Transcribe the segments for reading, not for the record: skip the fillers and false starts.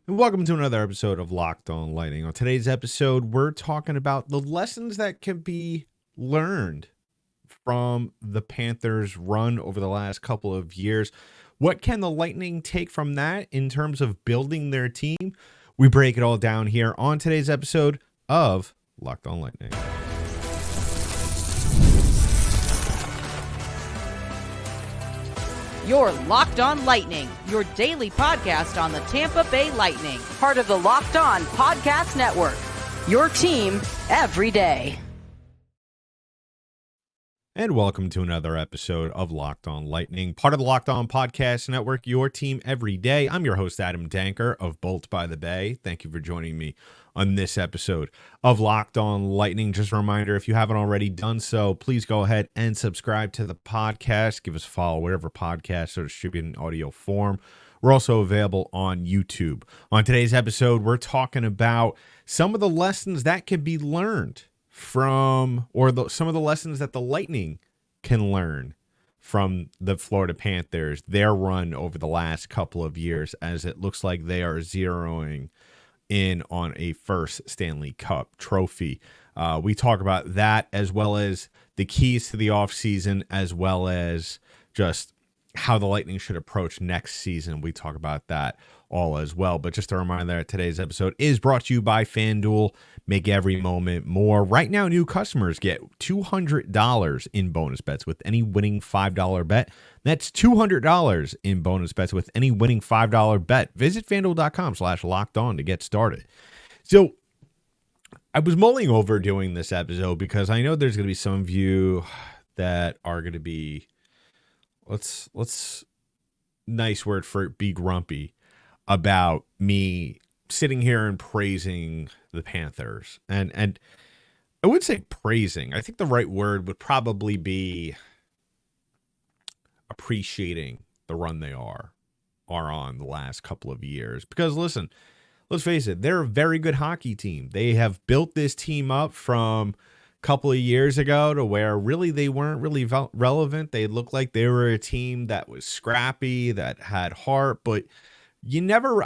And welcome to another episode of Locked On Lightning. On today's episode, we're talking about the lessons that can be learned from the Panthers' run over the last couple of years. What can the Lightning take from that in terms of building their team? We break it all down here on today's episode of Locked On Lightning. You're Locked On Lightning, your daily podcast on the Tampa Bay Lightning, part of the Locked On Podcast Network, your team every day. And welcome to another episode of Locked On Lightning, part of the Locked On Podcast Network, your team every day. I'm your host, Adam Danker of Bolt by the Bay. Thank you for joining me on this episode of Locked On Lightning. Just a reminder, if you haven't already done so, please go ahead and subscribe to the podcast. Give us a follow, whatever podcasts are distributed in audio form. We're also available on YouTube. On today's episode, we're talking about some of the lessons that can be learned from, some of the lessons that the Lightning can learn from the Florida Panthers, their run over the last couple of years, as it looks like they are zeroing in on a first Stanley Cup trophy. We talk about that, as well as the keys to the offseason, as well as just how the Lightning should approach next season. We talk about that all as well. But just a reminder that today's episode is brought to you by FanDuel. Make every moment more. Right now, new customers get $200 in bonus bets with any winning $5 bet. That's $200 in bonus bets with any winning $5 bet. Visit FanDuel.com/lockedon to get started. So I was mulling over doing this episode because I know there's going to be some of you that are going to be, let's nice word for it, be grumpy about me sitting here and praising the Panthers. And I would say praising. I think the right word would probably be appreciating the run they are on the last couple of years. Because listen, let's face it, they're a very good hockey team. They have built this team up from a couple of years ago to where really they weren't really relevant. They looked like they were a team that was scrappy, that had heart, but I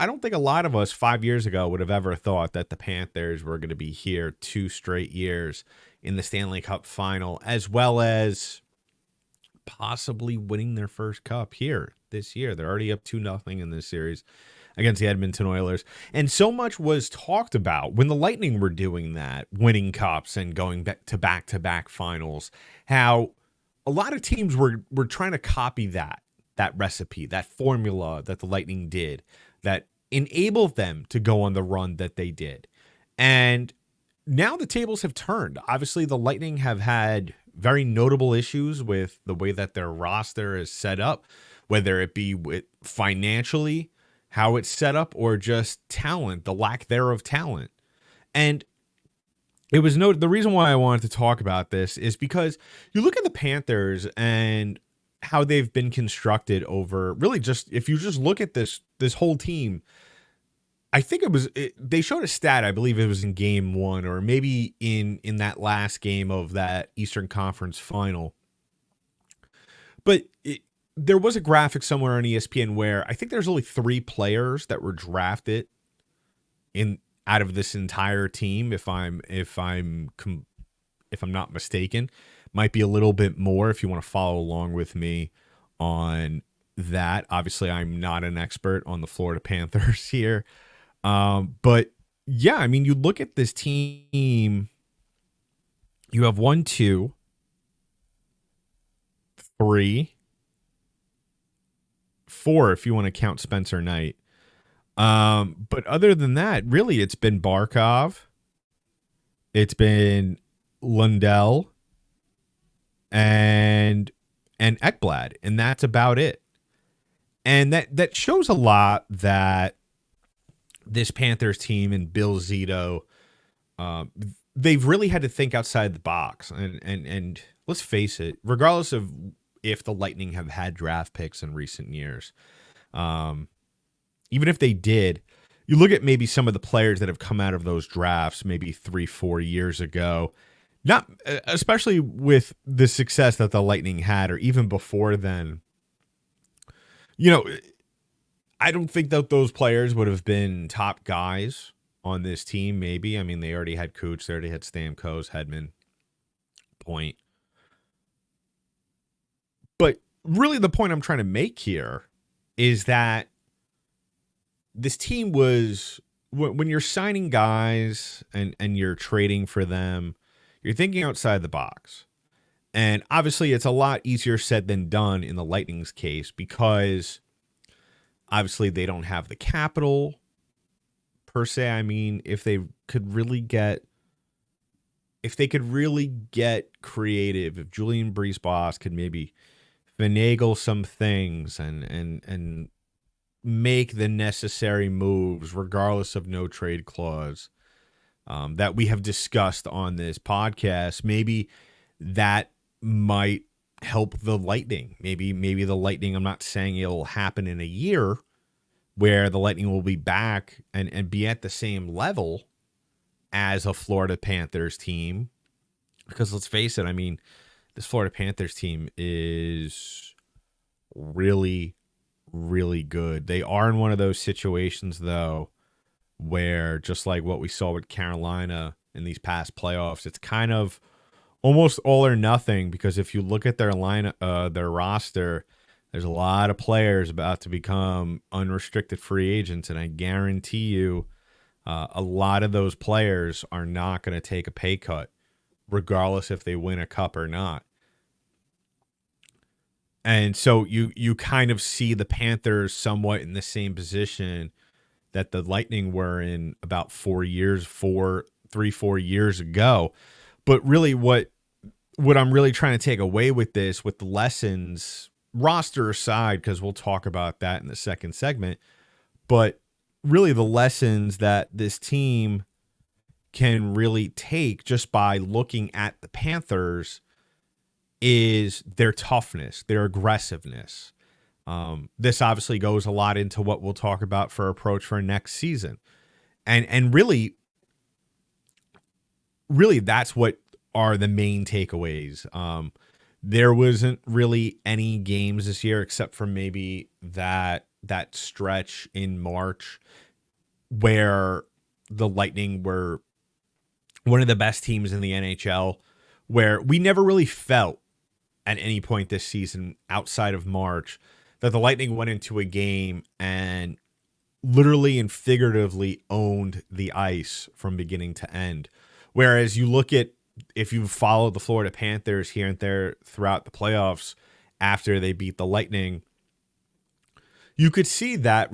don't think a lot of us 5 years ago would have ever thought that the Panthers were going to be here 2 straight years in the Stanley Cup final, as well as possibly winning their first cup here this year. They're already up 2-0 in this series against the Edmonton Oilers. And so much was talked about when the Lightning were doing that, winning cups and going back to back-to-back finals, how a lot of teams were trying to copy that recipe, that formula that the Lightning did that enabled them to go on the run that they did. And now the tables have turned. Obviously, the Lightning have had very notable issues with the way that their roster is set up, whether it be with financially, how it's set up, or just talent, the lack thereof talent. And it was the reason why I wanted to talk about this is because you look at the Panthers and how they've been constructed over really just, if you just look at this whole team, I think they showed a stat, I believe it was in game 1 or maybe in that last game of that Eastern Conference final. But there was a graphic somewhere on ESPN where I think there's only 3 players that were drafted out of this entire team, if I'm not mistaken. Might be a little bit more if you want to follow along with me on that. Obviously, I'm not an expert on the Florida Panthers here. But yeah, I mean, you look at this team, you have 1, 2, 3, 4, if you want to count Spencer Knight. But other than that, really, it's been Barkov. It's been Lundell and Ekblad, and that's about it. And that shows a lot that this Panthers team and Bill Zito, they've really had to think outside the box. And let's face it, regardless of if the Lightning have had draft picks in recent years, even if they did, you look at maybe some of the players that have come out of those drafts maybe 3-4 years ago, not especially with the success that the Lightning had, or even before then. You know, I don't think that those players would have been top guys on this team, maybe. I mean, they already had Cooch, they already had Stamkos, Hedman, Point. But really the point I'm trying to make here is that this team was, when you're signing guys and you're trading for them, you're thinking outside the box. And obviously it's a lot easier said than done in the Lightning's case because obviously they don't have the capital per se. I mean, if they could really get creative, if Julian Brees-Boss could maybe finagle some things and make the necessary moves regardless of no trade clause that we have discussed on this podcast, maybe that might help the Lightning. Maybe the Lightning, I'm not saying it'll happen in a year where the Lightning will be back and be at the same level as a Florida Panthers team. Because let's face it, I mean, this Florida Panthers team is really, really good. They are in one of those situations, though, where just like what we saw with Carolina in these past playoffs, it's kind of almost all or nothing, because if you look at their their roster, there's a lot of players about to become unrestricted free agents, and I guarantee you a lot of those players are not going to take a pay cut, regardless if they win a cup or not. And so you kind of see the Panthers somewhat in the same position that the Lightning were in about 4 years ago. But really what I'm really trying to take away with this, with the lessons, roster aside, because we'll talk about that in the second segment, but really the lessons that this team can really take just by looking at the Panthers is their toughness, their aggressiveness. This obviously goes a lot into what we'll talk about for approach for next season. And really that's what are the main takeaways. There wasn't really any games this year except for maybe that stretch in March where the Lightning were one of the best teams in the NHL, where we never really felt at any point this season outside of March that the Lightning went into a game and literally and figuratively owned the ice from beginning to end. Whereas you look at, if you've followed the Florida Panthers here and there throughout the playoffs after they beat the Lightning, you could see that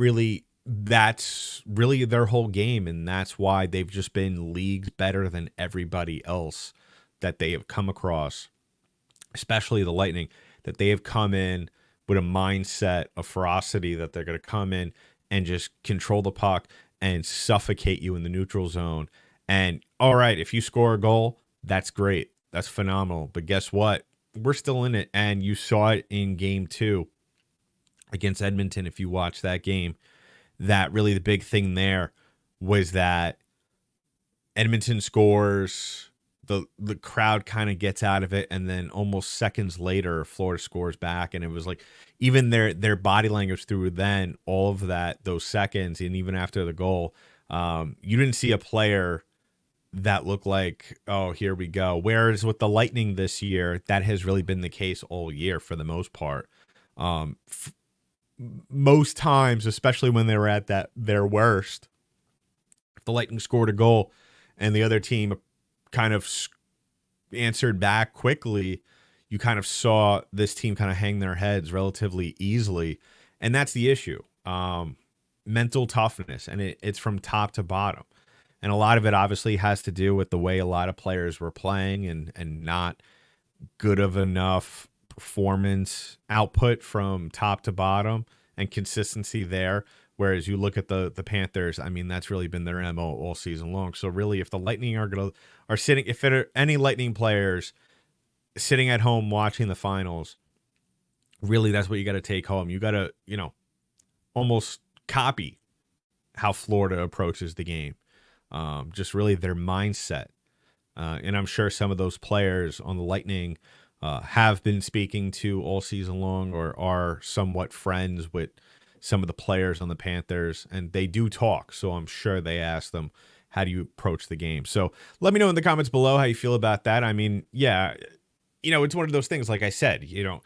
that's really their whole game, and that's why they've just been leagues better than everybody else that they have come across, especially the Lightning, that they have come in with a mindset of ferocity that they're going to come in and just control the puck and suffocate you in the neutral zone. And all right, if you score a goal, that's great. That's phenomenal. But guess what? We're still in it. And you saw it in game 2 against Edmonton. If you watch that game, that really the big thing there was that Edmonton scores, the crowd kind of gets out of it, and then almost seconds later, Florida scores back, and it was like even their body language through then all of those seconds, and even after the goal, you didn't see a player that looked like, oh, here we go. Whereas with the Lightning this year, that has really been the case all year for the most part. Most times, especially when they were at their worst, if the Lightning scored a goal and the other team kind of answered back quickly, you kind of saw this team kind of hang their heads relatively easily. And that's the issue. Mental toughness, and it's from top to bottom. And a lot of it obviously has to do with the way a lot of players were playing and not good of enough performance output from top to bottom and consistency there. Whereas you look at the Panthers, I mean, that's really been their MO all season long. So really, if the Lightning are sitting, if there are any Lightning players sitting at home watching the finals, really that's what you got to take home. You got to, almost copy how Florida approaches the game. Just really their mindset. And I'm sure some of those players on the Lightning have been speaking to all season long or are somewhat friends with some of the players on the Panthers, and they do talk. So I'm sure they asked them, how do you approach the game? So let me know in the comments below how you feel about that. I mean, yeah, it's one of those things, like I said, a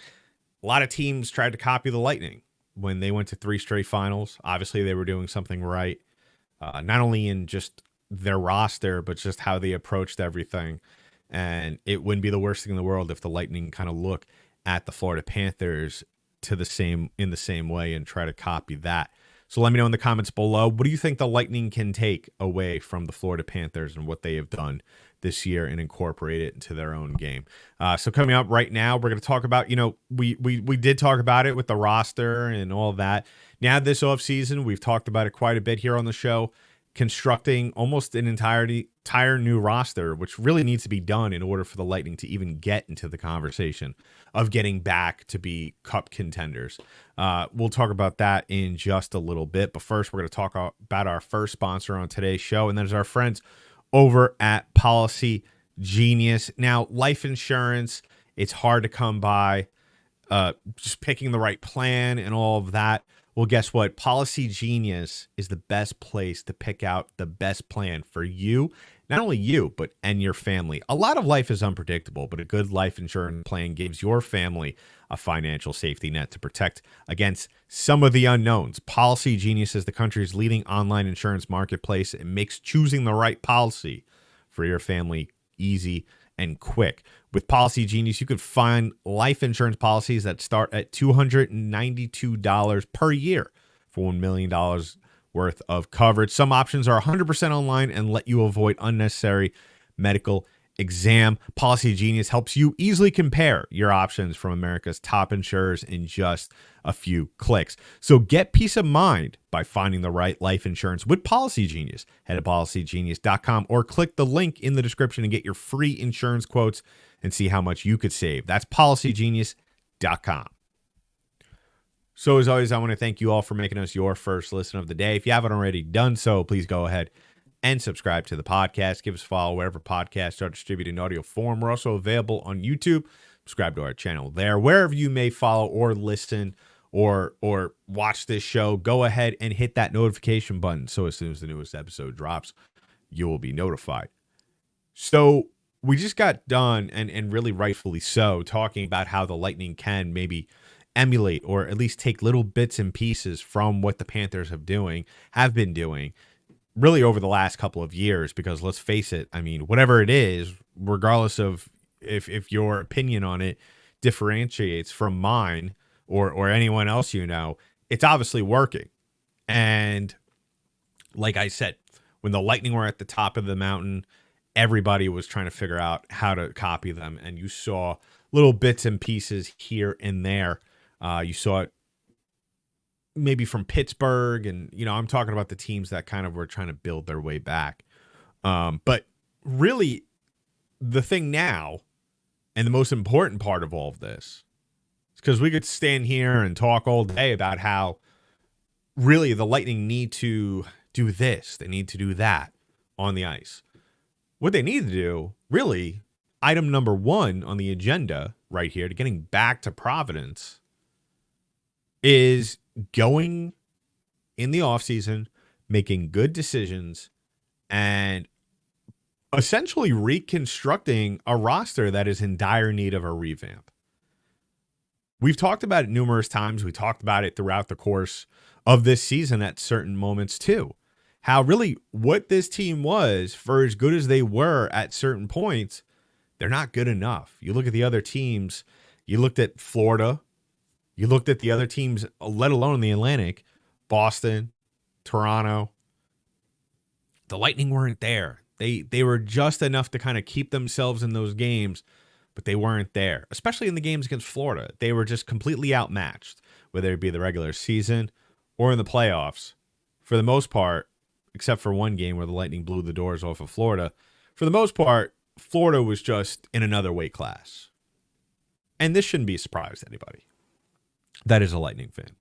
lot of teams tried to copy the Lightning when they went to 3 straight finals. Obviously, they were doing something right, not only in just their roster, but just how they approached everything. And it wouldn't be the worst thing in the world if the Lightning kind of look at the Florida Panthers in the same way and try to copy that. So let me know in the comments below, what do you think the Lightning can take away from the Florida Panthers and what they have done this year and incorporate it into their own game? So coming up right now, we're going to talk about, we did talk about it with the roster and all that. Now this offseason, we've talked about it quite a bit here on the show, constructing almost an entire new roster, which really needs to be done in order for the Lightning to even get into the conversation of getting back to be Cup contenders. We'll talk about that in just a little bit, but first we're going to talk about our first sponsor on today's show, and there's our friends over at Policygenius. Now, life insurance, it's hard to come by. Just picking the right plan and all of that. Well, guess what? Policygenius is the best place to pick out the best plan for you, not only you, but and your family. A lot of life is unpredictable, but a good life insurance plan gives your family a financial safety net to protect against some of the unknowns. Policygenius is the country's leading online insurance marketplace. It makes choosing the right policy for your family easy and quick. With Policygenius, you could find life insurance policies that start at $292 per year for $1 million worth of coverage. Some options are 100% online and let you avoid unnecessary medical exam. Policygenius helps you easily compare your options from America's top insurers in just a few clicks. So get peace of mind by finding the right life insurance with Policygenius. Head to policygenius.com or click the link in the description and get your free insurance quotes and see how much you could save. That's policygenius.com. So as always, I want to thank you all for making us your first listen of the day. If you haven't already done so, please go ahead and subscribe to the podcast. Give us a follow wherever podcasts are distributed in audio form. We're also available on YouTube. Subscribe to our channel there. Wherever you may follow or listen or watch this show, go ahead and hit that notification button so as soon as the newest episode drops, you will be notified. So we just got done, and really rightfully so, talking about how the Lightning can maybe emulate or at least take little bits and pieces from what the Panthers have been doing really over the last couple of years, because let's face it, I mean, whatever it is, regardless of if your opinion on it differentiates from mine or anyone else, it's obviously working. And like I said, when the Lightning were at the top of the mountain, everybody was trying to figure out how to copy them. And you saw little bits and pieces here and there. You saw it maybe from Pittsburgh, and I'm talking about the teams that kind of were trying to build their way back. But really, the thing now, and the most important part of all of this, is because we could stand here and talk all day about how really the Lightning need to do this, they need to do that on the ice. What they need to do, really, item number one on the agenda right here to getting back to Providence, is going in the offseason, making good decisions, and essentially reconstructing a roster that is in dire need of a revamp. We've talked about it numerous times. We talked about it throughout the course of this season at certain moments too. How really what this team was, for as good as they were at certain points, they're not good enough. You look at the other teams, you looked at Florida, you looked at the other teams, let alone the Atlantic, Boston, Toronto. The Lightning weren't there. They were just enough to kind of keep themselves in those games, but they weren't there, especially in the games against Florida. They were just completely outmatched, whether it be the regular season or in the playoffs. For the most part, except for one game where the Lightning blew the doors off of Florida, for the most part, Florida was just in another weight class. And this shouldn't be a surprise to anybody that is a Lightning fan.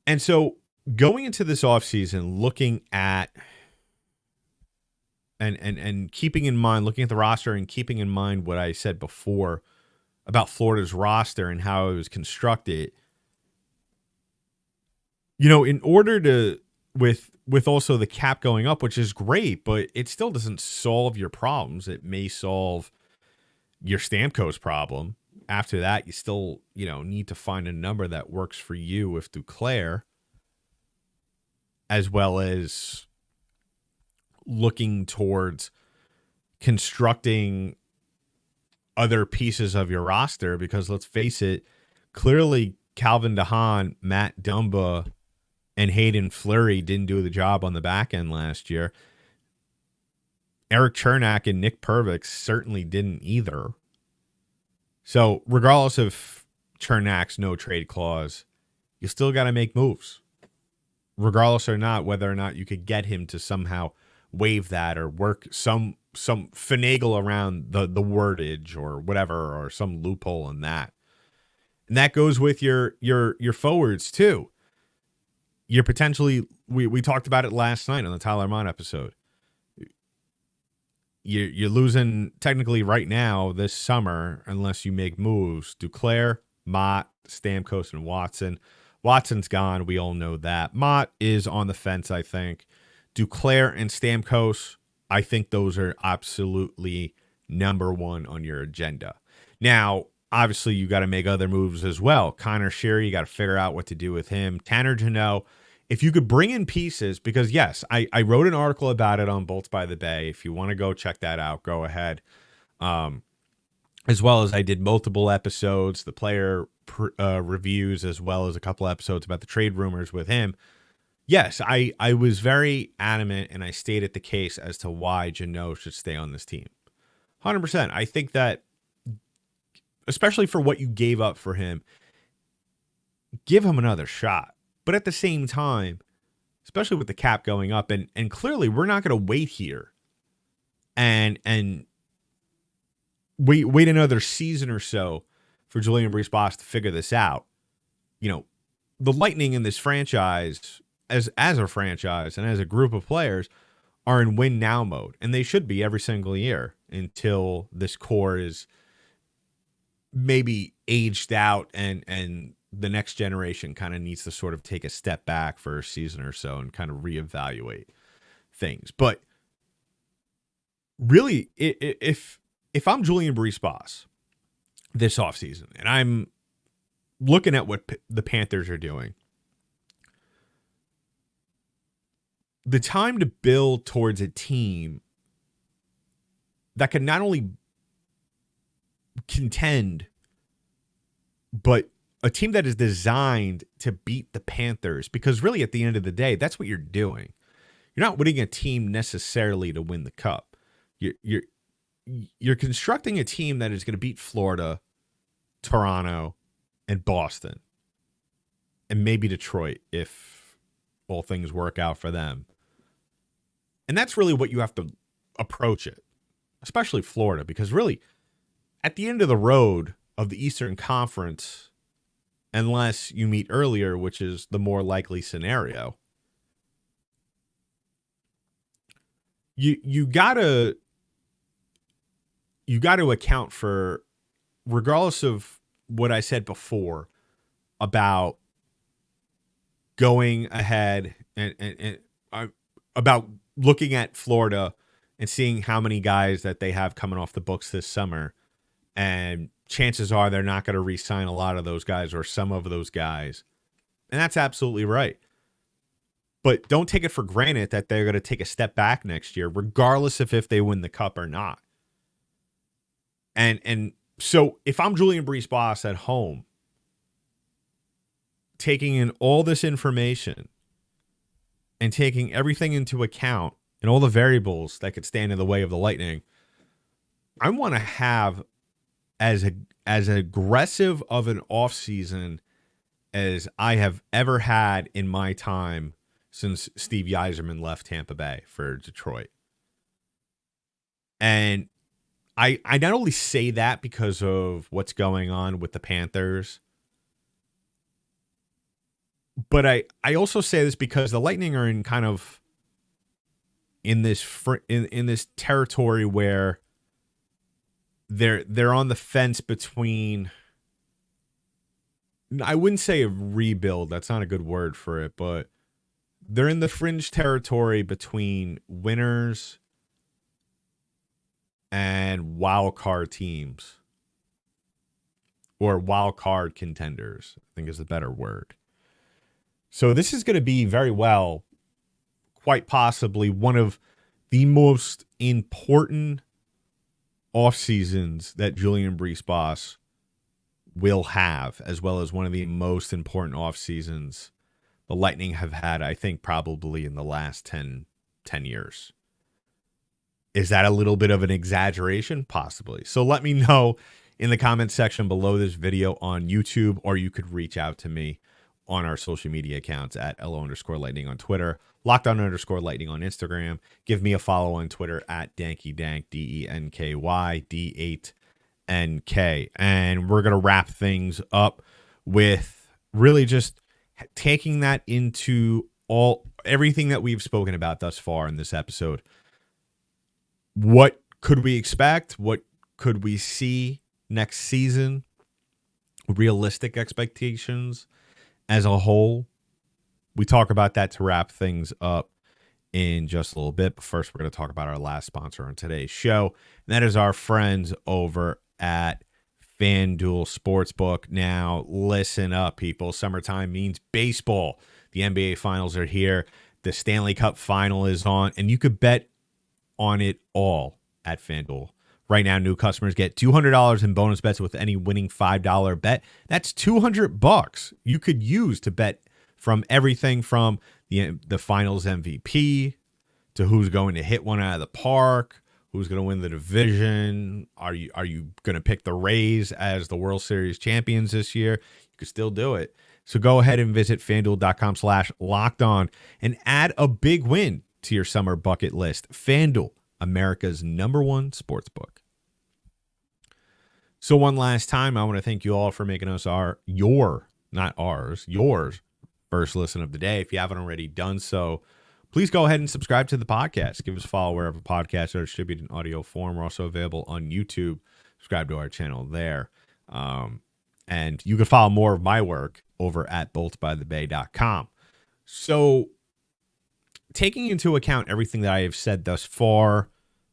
And so going into this offseason, looking at and keeping in mind, looking at the roster and keeping in mind what I said before about Florida's roster and how it was constructed, in order to with also the cap going up, which is great, but it still doesn't solve your problems. It may solve your Stamkos problem. After that, you still, need to find a number that works for you with Duclair, as well as looking towards constructing other pieces of your roster, because let's face it, clearly Calvin DeHaan, Matt Dumba, and Hayden Fleury didn't do the job on the back end last year. Eric Chernak and Nick Pervix certainly didn't either. So regardless of Chernak's no trade clause, you still got to make moves. Regardless or not, whether or not you could get him to somehow waive that or work some finagle around the wordage or whatever, or some loophole in that. And that goes with your forwards too. You're potentially, we talked about it last night on the Tyler Mott episode. You're losing technically right now this summer unless you make moves. Duclair, Mott, Stamkos, and Watson. Watson's gone. We all know that. Mott is on the fence, I think. Duclair and Stamkos, I think those are absolutely number one on your agenda. Now, obviously, you got to make other moves as well. Connor Sheary, you got to figure out what to do with him. Tanner Jeannot, if you could bring in pieces, because yes, I wrote an article about it on Bolts by the Bay. If you want to go check that out, go ahead. As well as I did multiple episodes, the player reviews, as well as a couple episodes about the trade rumors with him. Yes, I was very adamant, and I stated the case as to why Jeannot should stay on this team. 100%. I think that, especially for what you gave up for him, give him another shot. But at the same time, especially with the cap going up, and clearly we're not going to wait here and wait another season or so for Julian Brees-Boss to figure this out. The Lightning in this franchise, as a franchise and as a group of players, are in win now mode, and they should be every single year until this core is maybe aged out and the next generation kind of needs to sort of take a step back for a season or so and kind of reevaluate things. But really, if I'm Julian Brees-Boss this offseason and I'm looking at what the Panthers are doing, the time to build towards a team that can not only contend, but a team that is designed to beat the Panthers, because really at the end of the day, that's what you're doing. You're not winning a team necessarily to win the cup. You're constructing a team that is going to beat Florida, Toronto, and Boston, and maybe Detroit if all things work out for them. And that's really what you have to approach it, especially Florida, because really at the end of the road of the Eastern Conference, unless you meet earlier, which is the more likely scenario, you gotta account for, regardless of what I said before about going ahead and about looking at Florida and seeing how many guys that they have coming off the books this summer, and chances are they're not going to re-sign a lot of those guys or some of those guys. And that's absolutely right. But don't take it for granted that they're going to take a step back next year, regardless of if they win the cup or not. And so if I'm Julian Brees-Boss at home, taking in all this information and taking everything into account and all the variables that could stand in the way of the Lightning, I want to have as aggressive of an offseason as I have ever had in my time since Steve Yzerman left Tampa Bay for Detroit. And I not only say that because of what's going on with the Panthers, but I also say this because the Lightning are in kind of in this territory where they're on the fence between I wouldn't say a rebuild. That's not a good word for it, but they're in the fringe territory between winners and wild card teams, or wild card contenders, I think is the better word. So this is going to be very well, quite possibly one of the most important off seasons that Julian Brees will have, as well as one of the most important off seasons the Lightning have had, I think, probably in the last 10 years. Is that a little bit of an exaggeration? Possibly. So let me know in the comments section below this video on YouTube, or you could reach out to me on our social media accounts at LO_Lightning on Twitter, LockedOn_Lightning on Instagram. Give me a follow on Twitter at DankyDank, DENKY, D8NK. And we're going to wrap things up with really just taking that into everything that we've spoken about thus far in this episode. What could we expect? What could we see next season? Realistic expectations as a whole. We talk about that to wrap things up in just a little bit. But first, we're going to talk about our last sponsor on today's show. And that is our friends over at FanDuel Sportsbook. Now, listen up, people. Summertime means baseball. The NBA Finals are here. The Stanley Cup Final is on. And you could bet on it all at FanDuel. Right now, new customers get $200 in bonus bets with any winning $5 bet. That's $200 you could use to bet from everything from the Finals MVP to who's going to hit one out of the park, who's going to win the division. Are you going to pick the Rays as the World Series champions this year? You could still do it. So go ahead and visit FanDuel.com/lockedon and add a big win to your summer bucket list. FanDuel, America's #1 sportsbook. So one last time, I want to thank you all for making us yours first listen of the day. If you haven't already done so, please go ahead and subscribe to the podcast. Give us a follow wherever podcasts are distributed in audio form. We're also available on YouTube. Subscribe to our channel there. And you can follow more of my work over at boltsbythebay.com. So taking into account everything that I have said thus far,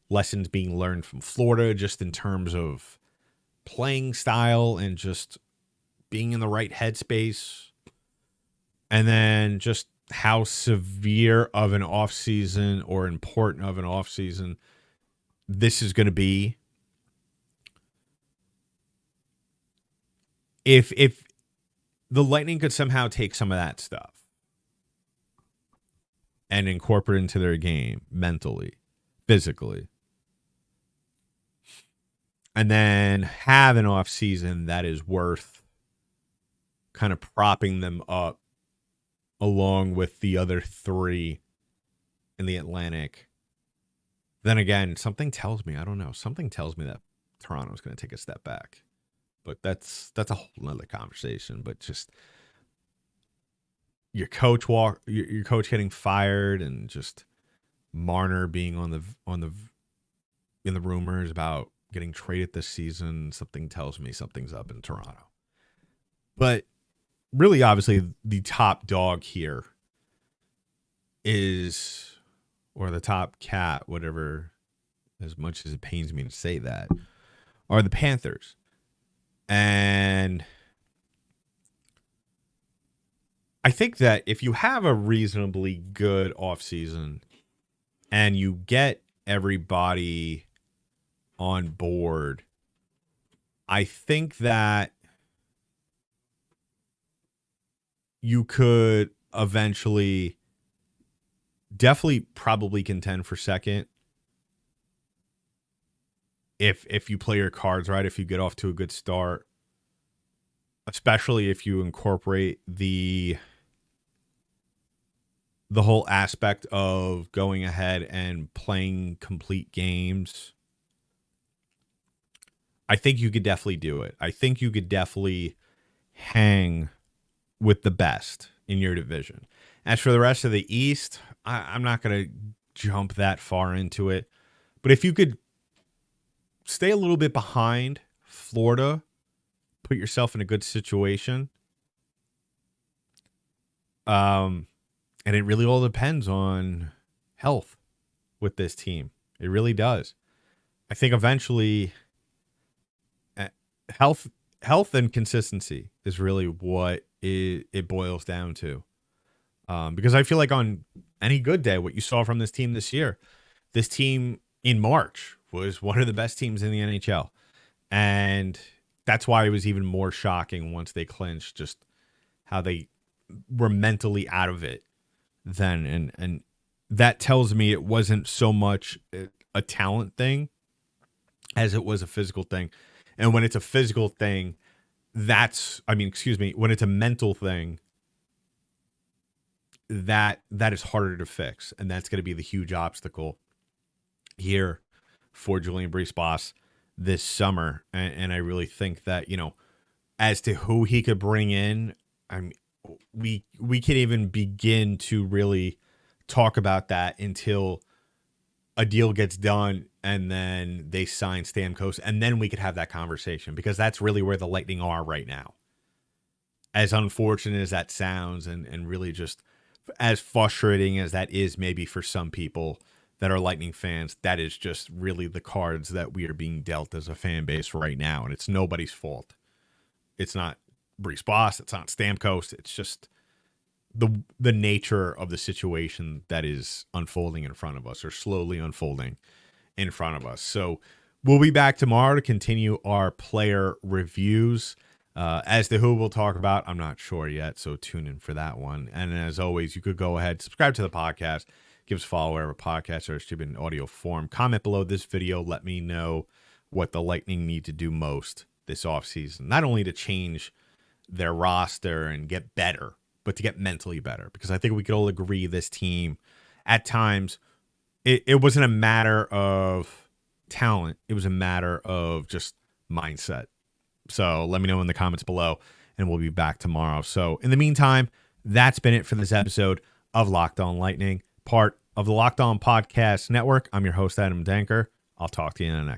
lessons being learned from Florida, just in terms of playing style and just being in the right headspace, and then just how severe of an offseason or important of an offseason this is going to be. If the Lightning could somehow take some of that stuff and incorporate it into their game mentally, physically, and then have an off season that is worth kind of propping them up along with the other three in the Atlantic, then again, something tells me, I don't know, something tells me that Toronto's going to take a step back. But that's a whole nother conversation. But just your coach getting fired, and just Marner being in the rumors about getting traded this season, something tells me something's up in Toronto. But really, obviously, the top dog here is, or the top cat, whatever, as much as it pains me to say that, are the Panthers. And I think that if you have a reasonably good offseason and you get everybody on board, I think that you could eventually definitely probably contend for second if you play your cards right, if you get off to a good start, especially if you incorporate the whole aspect of going ahead and playing complete games. I think you could definitely do it. I think you could definitely hang with the best in your division. As for the rest of the East, I'm not going to jump that far into it. But if you could stay a little bit behind Florida, put yourself in a good situation, And it really all depends on health with this team. It really does. I think eventually health and consistency is really what it boils down to. Because I feel like on any good day, what you saw from this team this year, this team in March was one of the best teams in the NHL. And that's why it was even more shocking once they clinched, just how they were mentally out of it then. And that tells me it wasn't so much a talent thing as it was a physical thing. And when it's a physical thing, when it's a mental thing, that is harder to fix. And that's going to be the huge obstacle here for Julien Brisebois this summer. And I really think that, as to who he could bring in, we can't even begin to really talk about that until a deal gets done and then they sign Stamkos, and then we could have that conversation, because that's really where the Lightning are right now. As unfortunate as that sounds, and really just as frustrating as that is maybe for some people that are Lightning fans, that is just really the cards that we are being dealt as a fan base right now, and it's nobody's fault. It's not Brisebois, it's not Stamkos, it's just the nature of the situation that is unfolding in front of us, or slowly unfolding in front of us. So we'll be back tomorrow to continue our player reviews. As to who we'll talk about, I'm not sure yet, so tune in for that one. And as always, you could go ahead, subscribe to the podcast, give us a follow wherever podcasts are distributed in audio form. Comment below this video. Let me know what the Lightning need to do most this offseason. Not only to change their roster and get better, but to get mentally better. Because I think we could all agree this team, at times, it wasn't a matter of talent. It was a matter of just mindset. So let me know in the comments below, and we'll be back tomorrow. So in the meantime, that's been it for this episode of Locked On Lightning, part of the Locked On Podcast Network. I'm your host, Adam Danker. I'll talk to you in the next.